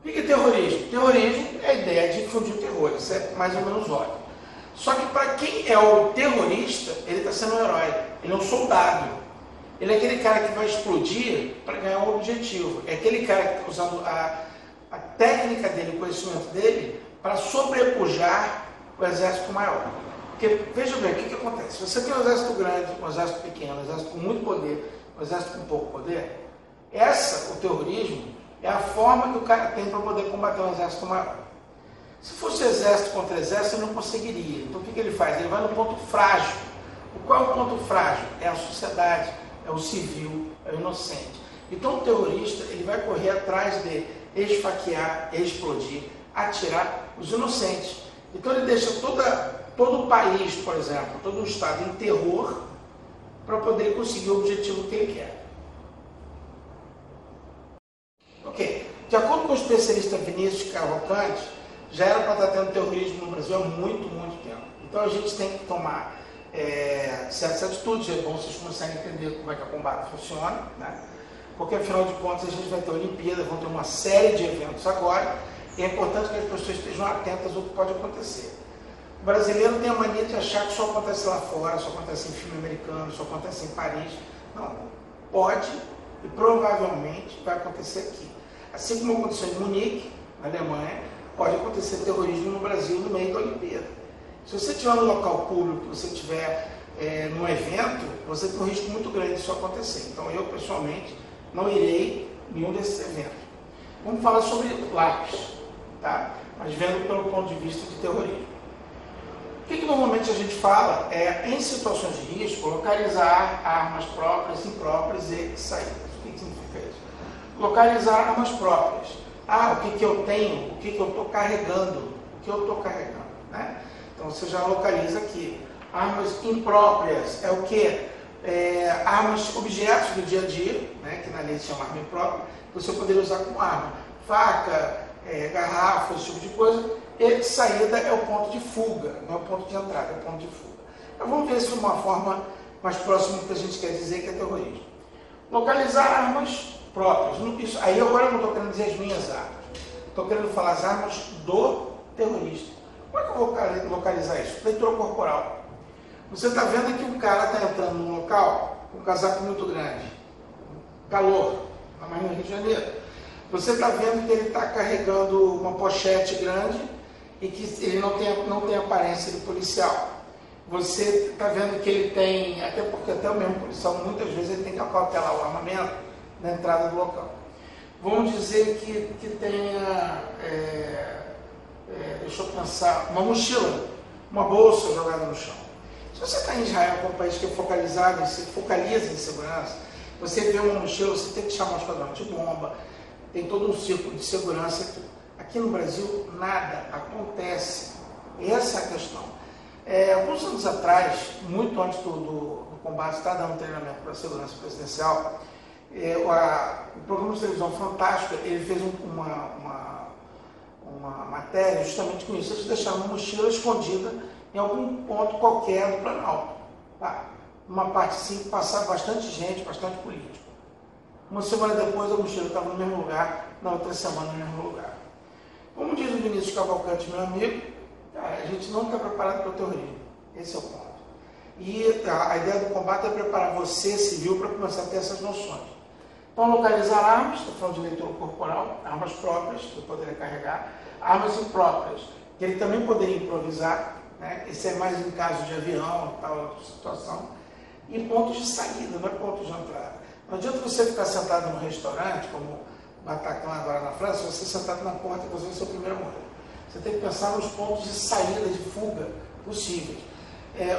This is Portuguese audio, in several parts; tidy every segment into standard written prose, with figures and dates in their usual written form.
O que é terrorismo? Terrorismo é a ideia de difundir o terror, isso é mais ou menos óbvio. Só que para quem é o terrorista, ele está sendo um herói, ele é um soldado. Ele é aquele cara que vai explodir para ganhar um objetivo. É aquele cara que está usando a técnica dele, o conhecimento dele, para sobrepujar o exército maior. Porque, veja bem, o que acontece? Você tem um exército grande, um exército pequeno, um exército com muito poder, um exército com pouco poder. O terrorismo, é a forma que o cara tem para poder combater um exército maior. Se fosse exército contra exército, ele não conseguiria. Então, o que ele faz? Ele vai no ponto frágil. Qual é o ponto frágil? É a sociedade, é o civil, é o inocente. Então, o terrorista, ele vai correr atrás de esfaquear, explodir, atirar os inocentes. Então, ele deixa todo o país, por exemplo, todo o Estado em terror para poder conseguir o objetivo que ele quer. Ok. De acordo com o especialista Vinícius Cavalcante, já era para estar tendo terrorismo no Brasil há muito, muito tempo. Então, a gente tem que tomar certas atitudes. É bom vocês começarem a entender como é que a combate funciona, né? Porque, afinal de contas, a gente vai ter Olimpíada, vão ter uma série de eventos agora, e é importante que as pessoas estejam atentas ao que pode acontecer. O brasileiro tem a mania de achar que só acontece lá fora, só acontece em filme americano, só acontece em Paris. Não, pode e provavelmente vai acontecer aqui. Assim como aconteceu em Munique, na Alemanha, pode acontecer terrorismo no Brasil no meio da Olimpíada. Se você estiver no local público, se você estiver num evento, você tem um risco muito grande disso acontecer. Então, eu, pessoalmente, não irei em nenhum desses eventos. Vamos falar sobre lápis, tá? Mas vendo pelo ponto de vista de terrorismo. O que normalmente a gente fala é, em situações de risco, localizar armas próprias, impróprias e saídas. O que significa isso? Localizar armas próprias. O que eu tenho, o que eu estou carregando, né? Então você já localiza aqui. Armas impróprias é o que? Armas, objetos do dia a dia, né? Que na lei se chama arma imprópria, que você poderia usar como arma. Faca, garrafa, esse tipo de coisa. E saída é o ponto de fuga, não é o ponto de entrada, é o ponto de fuga. Então vamos ver se é uma forma mais próxima do que a gente quer dizer que é terrorismo. Localizar armas próprias. Isso, aí agora eu não estou querendo dizer as minhas armas. Estou querendo falar as armas do terrorista. Como é que eu vou localizar isso? Leitura corporal. Você está vendo que o cara está entrando num local com um casaco muito grande. Calor, mas no Rio de Janeiro. Você está vendo que ele está carregando uma pochete grande e que ele não tem aparência de policial. Você está vendo que ele tem, até porque até o mesmo policial, muitas vezes ele tem que acautelar o armamento na entrada do local. Vamos dizer que tenha, deixa eu pensar, uma mochila, uma bolsa jogada no chão. Se você está em Israel, que é um país que é focalizado, se focaliza em segurança, você vê uma mochila, você tem que chamar um esquadrão de bomba, tem todo um círculo de segurança. Aqui no Brasil, nada acontece. Essa é a questão. Alguns anos atrás, muito antes do combate estar dando treinamento para a segurança presidencial, o programa de televisão Fantástico, ele fez uma matéria justamente com isso. Eles deixaram uma mochila escondida em algum ponto qualquer do Planalto. Tá? Uma parte assim, passava bastante gente, bastante político. Uma semana depois, a mochila estava no mesmo lugar, na outra semana no mesmo lugar. Como diz o Vinícius Cavalcante, meu amigo, a gente não está preparado para o terrorismo. Esse é o ponto. E a ideia do combate é preparar você, civil, para começar a ter essas noções. Então, localizar armas, estou falando de leitura corporal, armas próprias, que eu poderia carregar, armas impróprias, que ele também poderia improvisar, né? Isso é mais em caso de avião, tal situação, e pontos de saída, não é pontos de entrada. Não adianta você ficar sentado num restaurante, como o Bataclan agora na França, você sentado na porta e você vai ser o primeiro a morrer. Você tem que pensar nos pontos de saída, de fuga possíveis.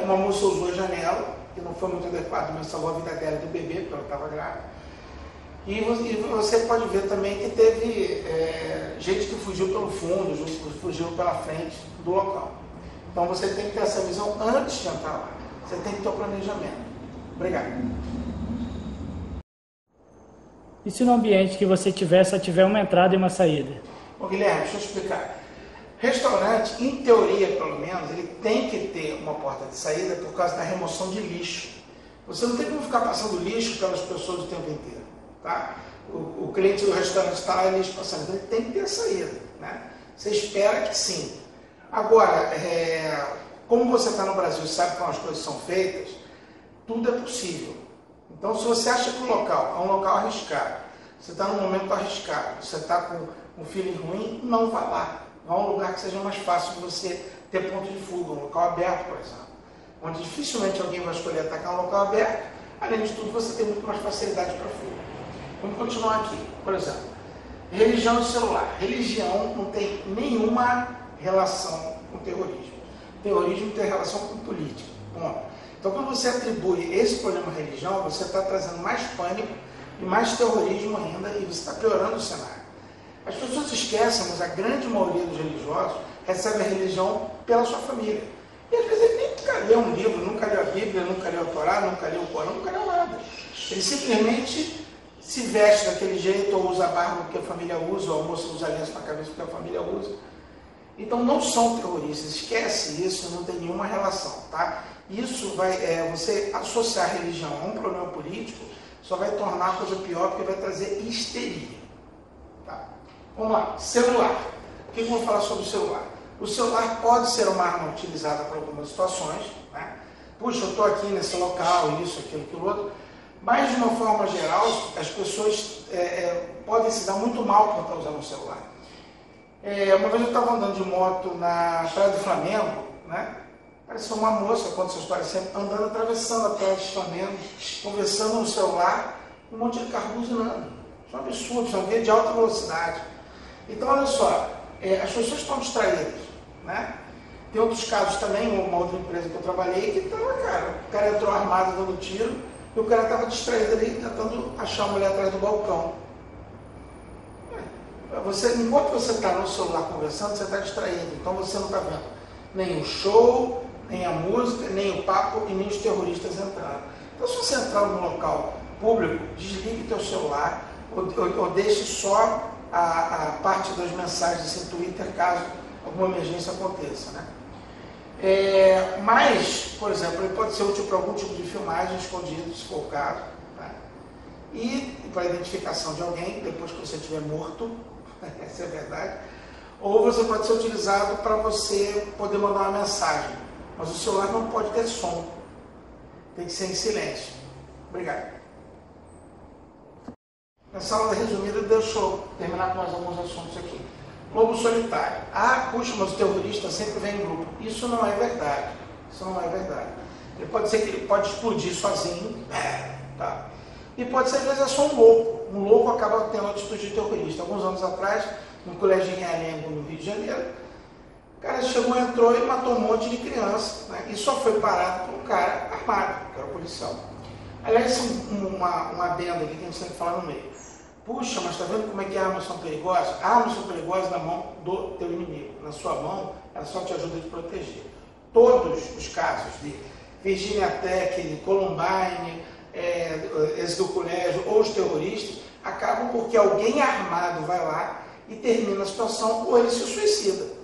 Uma moça usou a janela, que não foi muito adequado, mas salvou a vida dela e do bebê, porque ela estava grávida. E você pode ver também que teve gente que fugiu pelo fundo, gente que fugiu pela frente do local. Então você tem que ter essa visão antes de entrar lá. Você tem que ter o planejamento. Obrigado. E se no ambiente que você tiver, só tiver uma entrada e uma saída? Bom, Guilherme, deixa eu explicar. Restaurante, em teoria pelo menos, ele tem que ter uma porta de saída por causa da remoção de lixo. Você não tem como ficar passando lixo pelas pessoas o tempo inteiro. Tá? O cliente do restaurante está lá e lixo passando, então ele tem que ter saída. Né? Você espera que sim. Agora, como você está no Brasil e sabe como as coisas são feitas, tudo é possível. Então, se você acha que o local é um local arriscado, você está num momento arriscado, você está com um feeling ruim, não vá lá. Vá a um lugar que seja mais fácil de você ter ponto de fuga, um local aberto, por exemplo. Onde dificilmente alguém vai escolher atacar um local aberto, além de tudo, você tem muito mais facilidade para fuga. Vamos continuar aqui. Por exemplo, religião e celular. Religião não tem nenhuma relação com terrorismo. Terrorismo tem relação com política. Bom, então, quando você atribui esse problema à religião, você está trazendo mais pânico e mais terrorismo ainda, e você está piorando o cenário. As pessoas esquecem, mas a grande maioria dos religiosos recebe a religião pela sua família. E às vezes ele nem nunca leu um livro, nunca leu a Bíblia, nunca leu a Torá, nunca leu o Corão, nunca leu nada. Ele simplesmente se veste daquele jeito, ou usa a barba porque a família usa, ou a moça usa aliança na cabeça porque a família usa. Então não são terroristas, esquece isso, não tem nenhuma relação, tá? Isso vai, você associar a religião a um problema político, só vai tornar a coisa pior, porque vai trazer histeria. Tá? Vamos lá, celular. O que eu vou falar sobre o celular? O celular pode ser uma arma utilizada para algumas situações, né? Puxa, eu estou aqui nesse local, isso, aquilo, outro. Mas, de uma forma geral, as pessoas podem se dar muito mal quando estão usando o celular. Uma vez eu estava andando de moto na Praia do Flamengo, né? Parecia uma moça, conta essa história sempre, andando, atravessando a Praia do Flamengo, conversando no celular, um monte de carro buzinando. Isso é um absurdo, isso é uma via de alta velocidade. Então, olha só, as pessoas estão distraídas, né? Tem outros casos também, uma outra empresa que eu trabalhei, que estava, o cara entrou armado dando tiro, e o cara estava distraído ali, tentando achar a mulher atrás do balcão. Enquanto você está no celular conversando, você está distraído. Então você não está vendo nem o show, nem a música, nem o papo e nem os terroristas entrando. Então, se você entrar num local público, desligue teu celular ou deixe só a parte das mensagens em Twitter, caso alguma emergência aconteça. Né? Mas, por exemplo, ele pode ser útil para algum tipo de filmagem escondido, se for o caso. Tá? E para identificação de alguém, depois que você estiver morto, essa é a verdade. Ou você pode ser utilizado para você poder mandar uma mensagem. Mas o celular não pode ter som. Tem que ser em silêncio. Obrigado. Nessa aula resumida, deixa eu terminar com mais alguns assuntos aqui. Lobo solitário. Ah, puxa, mas o terrorista sempre vem em grupo. Isso não é verdade. Isso não é verdade. Ele pode ser que ele pode explodir sozinho. Tá? E pode ser, às vezes, é só um louco. Um louco acaba tendo atitude de terrorista. Alguns anos atrás, no colégio de Realengo, no Rio de Janeiro, o cara chegou, entrou e matou um monte de criança. Né? E só foi parado por um cara armado, que era o policial. Aliás, uma adenda aqui que a gente tem que falar no meio. Puxa, mas está vendo como é que armas são perigosas? Armas são perigosas na mão do teu inimigo. Na sua mão, ela só te ajuda a te proteger. Todos os casos de Virginia Tech, de Columbine, esse do colégio, ou os terroristas, acabam porque alguém armado vai lá e termina a situação, ou ele se suicida.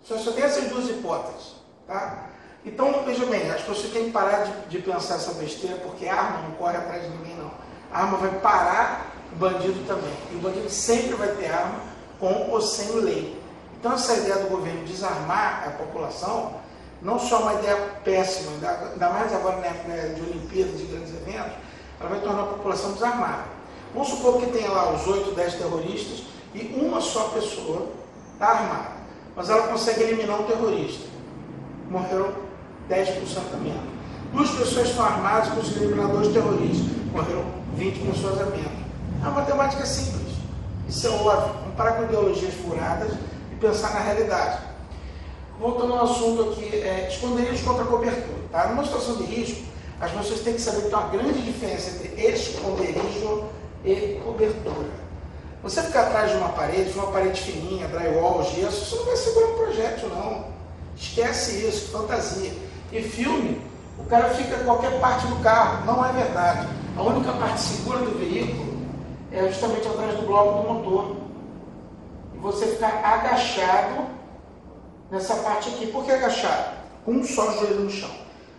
Só tem essas duas hipóteses. Tá? Então, veja bem, as pessoas têm que parar de pensar essa besteira, porque a arma não corre atrás de ninguém, não. A arma vai parar o bandido também. E o bandido sempre vai ter arma, com ou sem lei. Então, essa ideia do governo desarmar a população, não só uma ideia péssima, ainda mais agora na época de Olimpíadas, de grandes eventos, ela vai tornar a população desarmada. Vamos supor que tenha lá os 8, 10 terroristas e uma só pessoa está armada, mas ela consegue eliminar um terrorista. Morreram 10% a menos. 2 pessoas estão armadas e conseguiram eliminar 2 terroristas. Morreram 20 pessoas a menos. É uma matemática simples. Isso é óbvio. Vamos parar com ideologias furadas e pensar na realidade. Voltando ao assunto aqui, esconderijos contra cobertura. Tá? Numa situação de risco, as pessoas têm que saber que tem uma grande diferença entre esconderijo e cobertura. Você ficar atrás de uma parede fininha, drywall, gesso, você não vai segurar um projétil, não. Esquece isso, fantasia. E filme, o cara fica em qualquer parte do carro. Não é verdade. A única parte segura do veículo é justamente atrás do bloco do motor. E você ficar agachado nessa parte aqui. Por que agachado? Com um só joelho no chão.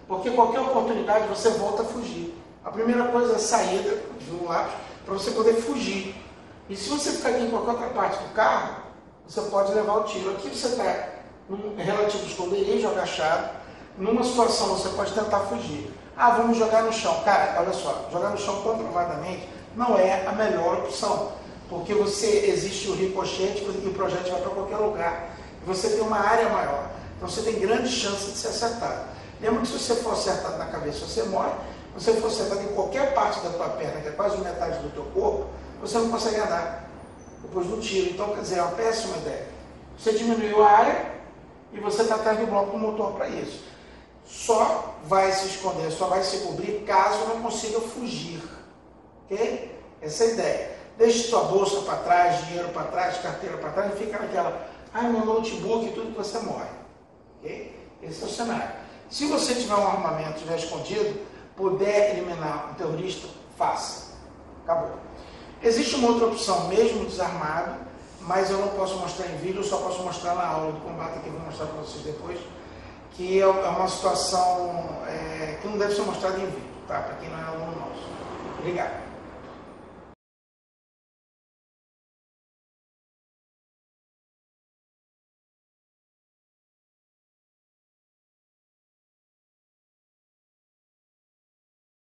Porque qualquer oportunidade você volta a fugir. A primeira coisa é a saída de um lápis. para você poder fugir. E se você ficar aqui em qualquer outra parte do carro, você pode levar o tiro. Aqui você está num relativo esconderijo, agachado. Numa situação você pode tentar fugir. Ah, vamos jogar no chão. Cara, olha só, jogar no chão comprovadamente não é a melhor opção. Porque existe o ricochete e o projétil vai para qualquer lugar. E você tem uma área maior. Então você tem grandes chances de ser acertado. Lembra que se você for acertado na cabeça, você morre. Se você for acertado em qualquer parte da tua perna, que é quase metade do teu corpo, você não consegue andar depois do tiro. Então, quer dizer, é uma péssima ideia. Você diminuiu a área e você está atrás do bloco do motor para isso. Só vai se esconder, só vai se cobrir caso não consiga fugir. Ok? Essa é a ideia. Deixe sua bolsa para trás, dinheiro para trás, carteira para trás, e fica naquela, meu notebook e tudo que você morre. Ok? Esse é o cenário. Se você tiver um armamento, estiver escondido, puder eliminar um terrorista, faça. Acabou. Existe uma outra opção, mesmo desarmado, mas eu não posso mostrar em vídeo, eu só posso mostrar na aula do combate, que eu vou mostrar para vocês depois, que é uma situação que não deve ser mostrada em vídeo, tá? Para quem não é aluno nosso. Obrigado.